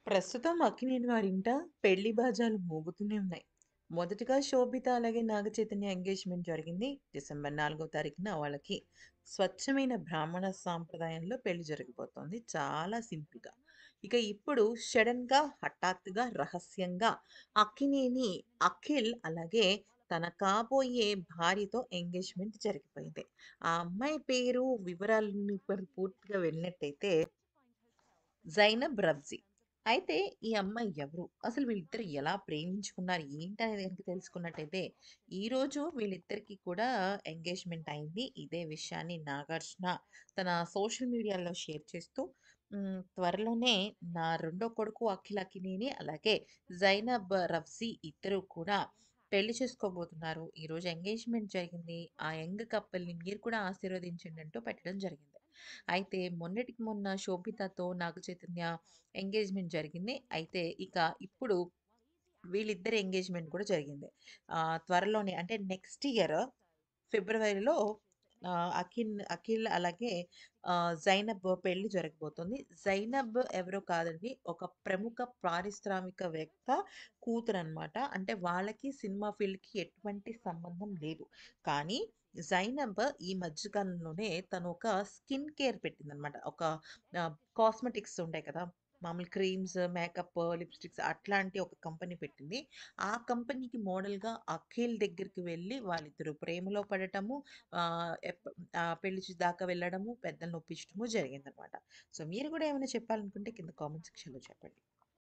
ప్రస్తుతం అక్కినేని వారింట పెళ్లి బాజాలు మోగుతూనే ఉన్నాయి. మొదటగా శోభిత అలాగే నాగ చైతన్య ఎంగేజ్‌మెంట్ జరిగింది. డిసెంబర్ 4వ తారీఖున వాళ్ళకి స్వచ్ఛమైన బ్రాహ్మణ సాంప్రదాయంలో పెళ్లి జరగబోతోంది. చాలా సింపుల్‌గా. ఇక ఇప్పుడు సడెన్‌గా, హఠాత్తుగా, రహస్యంగా అక్కినేని అఖిల్ అలాగే తన కాబోయే భార్యతో ఎంగేజ్‌మెంట్ జరిగిపోయింది. ఆ అమ్మాయి పేరు వివరాలను పూర్తిగా వెళ్ళినట్టయితే జైనబ్ రబ్జీ. అయితే ఈ అమ్మాయి ఎవరు? అసలు వీళ్ళిద్దరు ఎలా ప్రేమించుకున్నారు? ఏంటనేది గనుక తెలుసుకున్నట్టయితే, ఈరోజు వీళ్ళిద్దరికీ కూడా ఎంగేజ్‌మెంట్ అయింది. ఇదే విషయాన్ని నాగార్జున తన సోషల్ మీడియాలో షేర్ చేస్తూ త్వరలోనే నా రెండో కొడుకు అఖిల్ అక్కినేని అలాగే జైనబ్ రబ్జీ ఇద్దరు కూడా పెళ్లి చేసుకోబోతున్నారు. ఈరోజు ఎంగేజ్‌మెంట్ జరిగింది. ఆ యంగ్ కపుల్‌ని మీరు కూడా ఆశీర్వదించండి అంటూ పెట్టడం జరిగింది. అయితే మొన్నటికి మొన్న 'శోభితతో' 'నాగచైతన్య' ఎంగేజ్‌మెంట్ జరిగింది. అయితే ఇక ఇప్పుడు వీళ్ళిద్దరి ఎంగేజ్‌మెంట్ కూడా జరిగింది. త్వరలోనే అంటే నెక్స్ట్ ఇయర్ ఫిబ్రవరిలో అఖిల్ అలాగే జైనబ్ పెళ్లి జరగబోతుంది. జైనబ్ ఎవరో కాదండి. ఒక ప్రముఖ పారిశ్రామికవేత్త కూతురనమాట. అంటే వాళ్ళకి సినిమా ఫీల్డ్‌కి ఎటువంటి సంబంధం లేదు. కానీ జైనబ్ ఈ మధ్య కాలంలోనే తను ఒక స్కిన్ కేర్ పెట్టిందనమాట. ఒక కాస్మెటిక్స్ ఉంటాయి కదా! మామూలు క్రీమ్స్, మేకప్, లిప్‌స్టిక్స్ అట్లాంటి ఒక కంపెనీ పెట్టింది. ఆ కంపెనీకి మోడల్‌గా అఖిల్ దగ్గరికి వెళ్లి వాళ్ళిద్దరూ ప్రేమలో పడటము, పెళ్లి దాకా వెళ్ళడము, పెద్దల్ని ఒప్పించడము జరిగిందనమాట. సో, మీరు కూడా ఏమైనా చెప్పాలనుకుంటే కింద కామెంట్ సెక్షన్‌లో చెప్పండి.